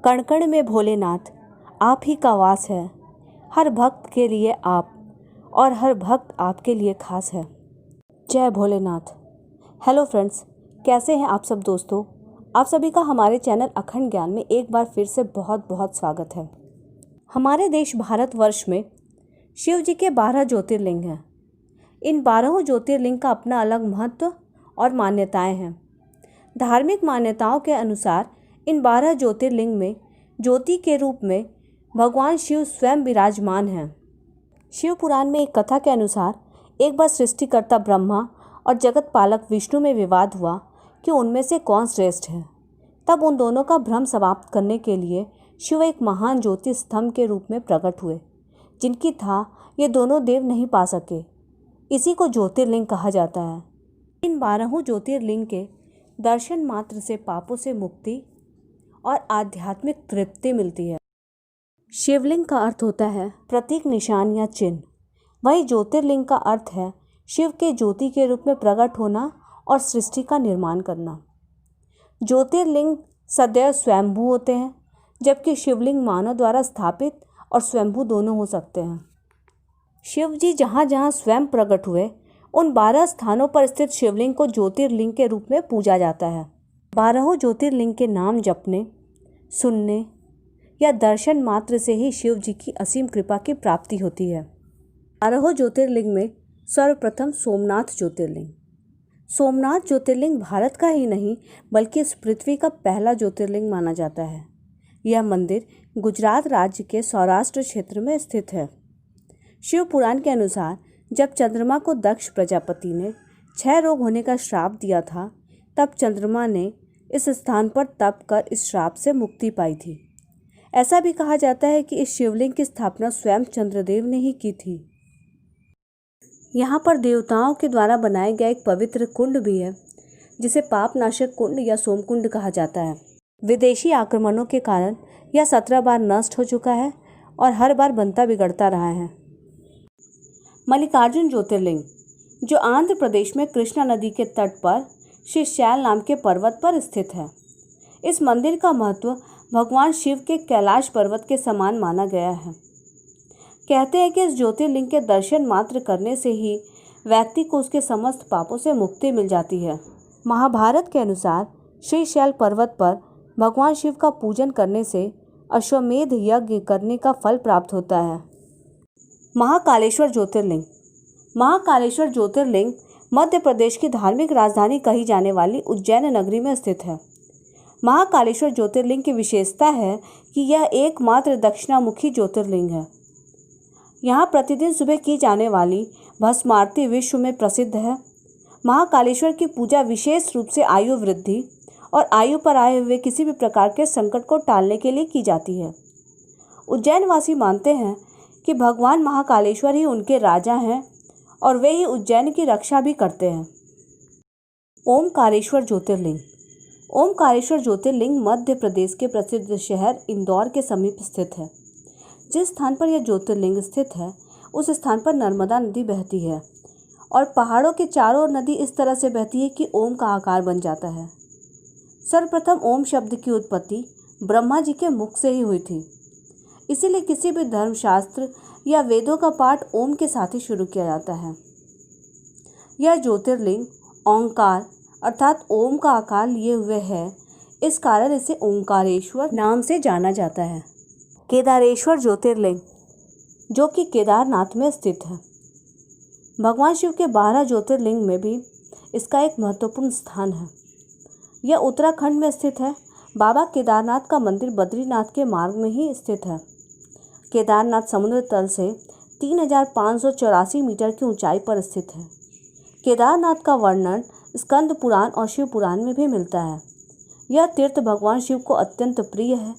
कण कण में भोलेनाथ, आप ही का वास है। हर भक्त के लिए आप और हर भक्त आपके लिए खास है। जय भोलेनाथ। हेलो फ्रेंड्स, कैसे हैं आप सब दोस्तों। आप सभी का हमारे चैनल अखंड ज्ञान में एक बार फिर से बहुत बहुत स्वागत है। हमारे देश भारतवर्ष में शिव जी के 12 ज्योतिर्लिंग हैं। इन 12 ज्योतिर्लिंग का अपना अलग महत्व और मान्यताएं हैं। धार्मिक मान्यताओं के अनुसार इन 12 ज्योतिर्लिंग में ज्योति के रूप में भगवान शिव स्वयं विराजमान हैं। शिव पुराण में एक कथा के अनुसार एक बार सृष्टिकर्ता ब्रह्मा और जगत पालक विष्णु में विवाद हुआ कि उनमें से कौन श्रेष्ठ है। तब उन दोनों का भ्रम समाप्त करने के लिए शिव एक महान ज्योति स्तंभ के रूप में प्रकट हुए, जिनकी था ये दोनों देव नहीं पा सके। इसी को ज्योतिर्लिंग कहा जाता है। इन 12 ज्योतिर्लिंग के दर्शन मात्र से पापों से मुक्ति और आध्यात्मिक तृप्ति मिलती है। शिवलिंग का अर्थ होता है प्रतीक, निशान या चिन्ह। वही ज्योतिर्लिंग का अर्थ है शिव के ज्योति के रूप में प्रकट होना और सृष्टि का निर्माण करना। ज्योतिर्लिंग सदैव स्वयंभू होते हैं, जबकि शिवलिंग मानव द्वारा स्थापित और स्वयंभू दोनों हो सकते हैं। शिव जी जहाँ जहाँ स्वयं प्रकट हुए, उन 12 स्थानों पर स्थित शिवलिंग को ज्योतिर्लिंग के रूप में पूजा जाता है। 12 ज्योतिर्लिंग के नाम जपने, सुनने या दर्शन मात्र से ही शिव जी की असीम कृपा की प्राप्ति होती है। 12 ज्योतिर्लिंग में सर्वप्रथम सोमनाथ ज्योतिर्लिंग। सोमनाथ ज्योतिर्लिंग भारत का ही नहीं बल्कि इस पृथ्वी का पहला ज्योतिर्लिंग माना जाता है। यह मंदिर गुजरात राज्य के सौराष्ट्र क्षेत्र में स्थित है। शिव पुराण के अनुसार जब चंद्रमा को दक्ष प्रजापति ने क्षय रोग होने का श्राप दिया था, तब चंद्रमा ने इस स्थान पर तप कर इस श्राप से मुक्ति पाई थी। ऐसा भी कहा जाता है कि इस शिवलिंग की स्थापना स्वयं चंद्रदेव ने ही की थी। यहाँ पर देवताओं के द्वारा बनाया गया एक पवित्र कुंड भी है, जिसे पापनाशक कुंड या सोमकुंड कहा जाता है। विदेशी आक्रमणों के कारण यह 17 बार नष्ट हो चुका है और हर बार बनता बिगड़ता रहा है। मल्लिकार्जुन ज्योतिर्लिंग, जो आंध्र प्रदेश में कृष्णा नदी के तट पर शीशैल नाम के पर्वत पर स्थित है। इस मंदिर का महत्व भगवान शिव के कैलाश पर्वत के समान माना गया है। कहते हैं कि इस ज्योतिर्लिंग के दर्शन मात्र करने से ही व्यक्ति को उसके समस्त पापों से मुक्ति मिल जाती है। महाभारत के अनुसार शीशैल पर्वत पर भगवान शिव का पूजन करने से अश्वमेध यज्ञ करने का फल प्राप्त होता है। महाकालेश्वर ज्योतिर्लिंग। महाकालेश्वर ज्योतिर्लिंग मध्य प्रदेश की धार्मिक राजधानी कही जाने वाली उज्जैन नगरी में स्थित है। महाकालेश्वर ज्योतिर्लिंग की विशेषता है कि यह एकमात्र दक्षिणामुखी ज्योतिर्लिंग है। यहाँ प्रतिदिन सुबह की जाने वाली भस्म आरती विश्व में प्रसिद्ध है। महाकालेश्वर की पूजा विशेष रूप से आयु वृद्धि और आयु पर आए हुए किसी भी प्रकार के संकट को टालने के लिए की जाती है। उज्जैनवासी मानते हैं कि भगवान महाकालेश्वर ही उनके राजा हैं और वे ही उज्जैन की रक्षा भी करते हैं। ओमकारेश्वर ज्योतिर्लिंग। ओमकारेश्वर ज्योतिर्लिंग मध्य प्रदेश के प्रसिद्ध शहर इंदौर के समीप स्थित है। जिस स्थान पर यह ज्योतिर्लिंग स्थित है, उस स्थान पर नर्मदा नदी बहती है और पहाड़ों के चारों ओर नदी इस तरह से बहती है कि ओम का आकार बन जाता है। सर्वप्रथम ओम शब्द की उत्पत्ति ब्रह्मा जी के मुख से ही हुई थी। इसीलिए किसी भी धर्मशास्त्र या वेदों का पाठ ओम के साथ ही शुरू किया जाता है। यह ज्योतिर्लिंग ओंकार अर्थात ओम का आकार लिए हुए है, इस कारण इसे ओंकारेश्वर नाम से जाना जाता है। केदारेश्वर ज्योतिर्लिंग, जो कि केदारनाथ में स्थित है। भगवान शिव के 12 ज्योतिर्लिंग में भी इसका एक महत्वपूर्ण स्थान है। यह उत्तराखंड में स्थित है। बाबा केदारनाथ का मंदिर बद्रीनाथ के मार्ग में ही स्थित है। केदारनाथ समुद्र तल से 3584 मीटर की ऊंचाई पर स्थित है। केदारनाथ का वर्णन स्कंद पुराण और शिव पुराण में भी मिलता है। यह तीर्थ भगवान शिव को अत्यंत प्रिय है।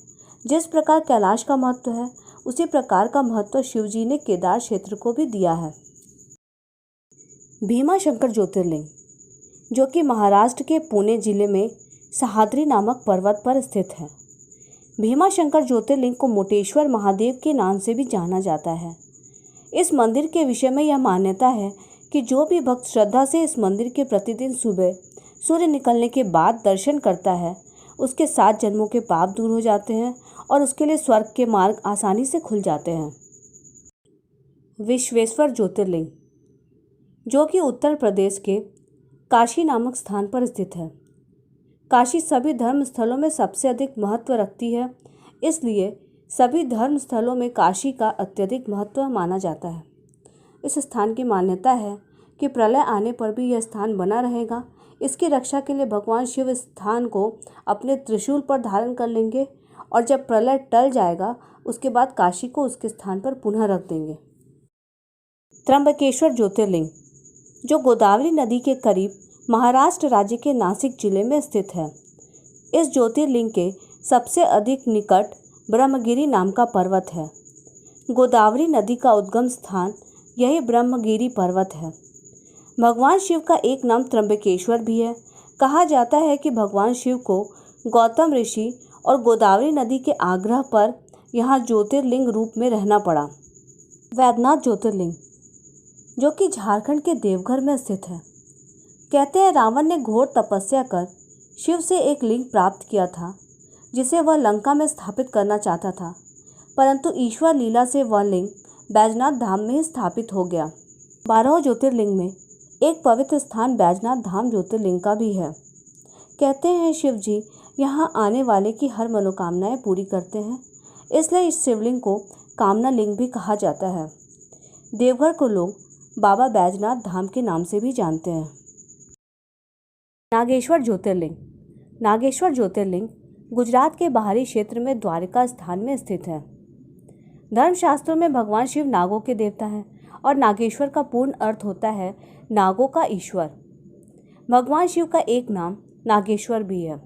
जिस प्रकार कैलाश का महत्व है, उसी प्रकार का महत्व शिव जी ने केदार क्षेत्र को भी दिया है। भीमाशंकर ज्योतिर्लिंग, जो कि महाराष्ट्र के पुणे जिले में सह्याद्री नामक पर्वत पर स्थित है। भीमाशंकर ज्योतिर्लिंग को मोटेश्वर महादेव के नाम से भी जाना जाता है। इस मंदिर के विषय में यह मान्यता है कि जो भी भक्त श्रद्धा से इस मंदिर के प्रतिदिन सुबह सूर्य निकलने के बाद दर्शन करता है, उसके 7 जन्मों के पाप दूर हो जाते हैं और उसके लिए स्वर्ग के मार्ग आसानी से खुल जाते हैं। विश्वेश्वर ज्योतिर्लिंग, जो कि उत्तर प्रदेश के काशी नामक स्थान पर स्थित है। काशी सभी धर्म स्थलों में सबसे अधिक महत्व रखती है, इसलिए सभी धर्म स्थलों में काशी का अत्यधिक महत्व माना जाता है। इस स्थान की मान्यता है कि प्रलय आने पर भी यह स्थान बना रहेगा। इसकी रक्षा के लिए भगवान शिव इस स्थान को अपने त्रिशूल पर धारण कर लेंगे और जब प्रलय टल जाएगा उसके बाद काशी को उसके स्थान पर पुनः रख देंगे। त्र्यंबकेश्वर ज्योतिर्लिंग, जो गोदावरी नदी के करीब महाराष्ट्र राज्य के नासिक जिले में स्थित है। इस ज्योतिर्लिंग के सबसे अधिक निकट ब्रह्मगिरी नाम का पर्वत है। गोदावरी नदी का उद्गम स्थान यही ब्रह्मगिरी पर्वत है। भगवान शिव का एक नाम त्र्यंबकेश्वर भी है। कहा जाता है कि भगवान शिव को गौतम ऋषि और गोदावरी नदी के आग्रह पर यहाँ ज्योतिर्लिंग रूप में रहना पड़ा। वैद्यनाथ ज्योतिर्लिंग, जो कि झारखंड के देवघर में स्थित है। कहते हैं रावण ने घोर तपस्या कर शिव से एक लिंग प्राप्त किया था जिसे वह लंका में स्थापित करना चाहता था, परंतु ईश्वर लीला से वह लिंग बैजनाथ धाम में ही स्थापित हो गया। 12 ज्योतिर्लिंग में एक पवित्र स्थान बैजनाथ धाम ज्योतिर्लिंग का भी है। कहते हैं शिव जी यहाँ आने वाले की हर मनोकामनाएं पूरी करते हैं, इसलिए इस शिवलिंग को कामना लिंग भी कहा जाता है। देवघर को लोग बाबा बैजनाथ धाम के नाम से भी जानते हैं। नागेश्वर ज्योतिर्लिंग, नागेश्वर ज्योतिर्लिंग गुजरात के बाहरी क्षेत्र में द्वारिका स्थान में स्थित है। धर्मशास्त्रों में भगवान शिव नागों के देवता हैं और नागेश्वर का पूर्ण अर्थ होता है नागों का ईश्वर। भगवान शिव का एक नाम नागेश्वर भी है।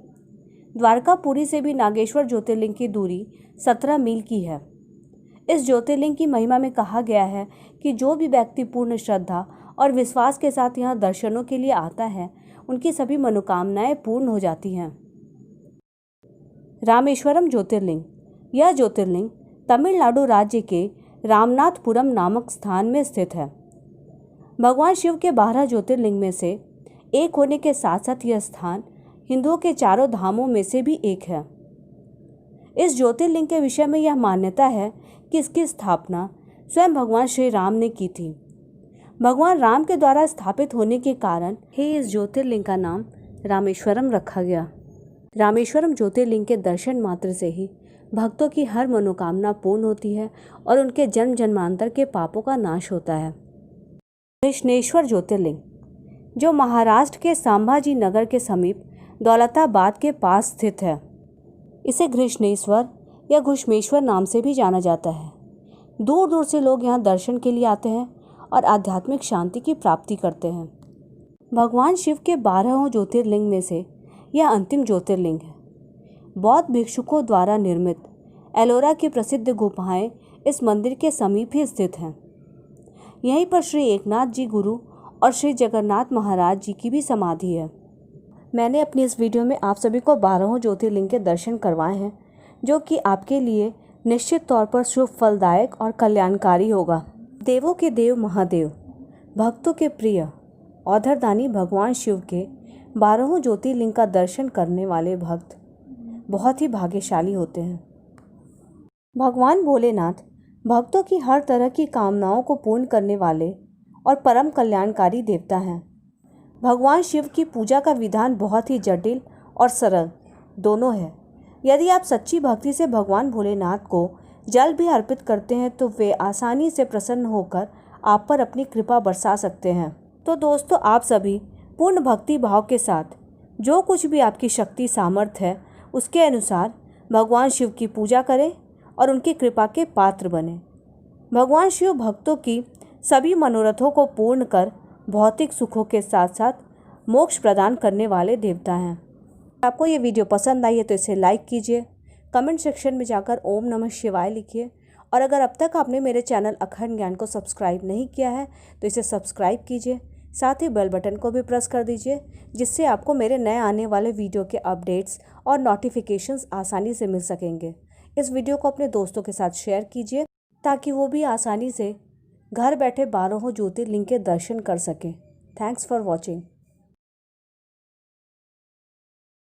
द्वारकापुरी से भी नागेश्वर ज्योतिर्लिंग की दूरी 17 मील की है। इस ज्योतिर्लिंग की महिमा में कहा गया है कि जो भी व्यक्ति पूर्ण श्रद्धा और विश्वास के साथ यहाँ दर्शनों के लिए आता है उनकी सभी मनोकामनाएं पूर्ण हो जाती हैं। रामेश्वरम ज्योतिर्लिंग, यह ज्योतिर्लिंग तमिलनाडु राज्य के रामनाथपुरम नामक स्थान में स्थित है। भगवान शिव के 12 ज्योतिर्लिंग में से एक होने के साथ साथ यह स्थान हिंदुओं के 4 धामों में से भी एक है। इस ज्योतिर्लिंग के विषय में यह मान्यता है कि इसकी स्थापना स्वयं भगवान श्री राम ने की थी। भगवान राम के द्वारा स्थापित होने के कारण ही इस ज्योतिर्लिंग का नाम रामेश्वरम रखा गया। रामेश्वरम ज्योतिर्लिंग के दर्शन मात्र से ही भक्तों की हर मनोकामना पूर्ण होती है और उनके जन्म जन्मांतर के पापों का नाश होता है। कृष्णेश्वर ज्योतिर्लिंग, जो महाराष्ट्र के संभाजी नगर के समीप दौलताबाद के पास स्थित है। इसे कृष्णेश्वर या घुश्मेश्वर नाम से भी जाना जाता है। दूर दूर से लोग यहाँ दर्शन के लिए आते हैं और आध्यात्मिक शांति की प्राप्ति करते हैं। भगवान शिव के 12 ज्योतिर्लिंग में से यह अंतिम ज्योतिर्लिंग है। बौद्ध भिक्षुकों द्वारा निर्मित एलोरा की प्रसिद्ध गुफाएं इस मंदिर के समीप ही स्थित हैं। यहीं पर श्री एकनाथ जी गुरु और श्री जगन्नाथ महाराज जी की भी समाधि है। मैंने अपनी इस वीडियो में आप सभी को 12 ज्योतिर्लिंग के दर्शन करवाए हैं, जो कि आपके लिए निश्चित तौर पर शुभ, फलदायक और कल्याणकारी होगा। देवों के देव महादेव, भक्तों के प्रिय औधरदानी भगवान शिव के 12 ज्योतिर्लिंग का दर्शन करने वाले भक्त बहुत ही भाग्यशाली होते हैं। भगवान भोलेनाथ भक्तों की हर तरह की कामनाओं को पूर्ण करने वाले और परम कल्याणकारी देवता हैं। भगवान शिव की पूजा का विधान बहुत ही जटिल और सरल दोनों है। यदि आप सच्ची भक्ति से भगवान भोलेनाथ को जल भी अर्पित करते हैं तो वे आसानी से प्रसन्न होकर आप पर अपनी कृपा बरसा सकते हैं। तो दोस्तों, आप सभी पूर्ण भक्ति भाव के साथ जो कुछ भी आपकी शक्ति सामर्थ्य है उसके अनुसार भगवान शिव की पूजा करें और उनकी कृपा के पात्र बने। भगवान शिव भक्तों की सभी मनोरथों को पूर्ण कर भौतिक सुखों के साथ साथ मोक्ष प्रदान करने वाले देवता हैं। आपको ये वीडियो पसंद आई है तो इसे लाइक कीजिए, कमेंट सेक्शन में जाकर ओम नमः शिवाय लिखिए और अगर अब तक आपने मेरे चैनल अखंड ज्ञान को सब्सक्राइब नहीं किया है तो इसे सब्सक्राइब कीजिए। साथ ही बेल बटन को भी प्रेस कर दीजिए, जिससे आपको मेरे नए आने वाले वीडियो के अपडेट्स और नोटिफिकेशंस आसानी से मिल सकेंगे। इस वीडियो को अपने दोस्तों के साथ शेयर कीजिए ताकि वो भी आसानी से घर बैठे 12 ज्योतिर्लिंग के दर्शन कर सकें। Thanks for watching.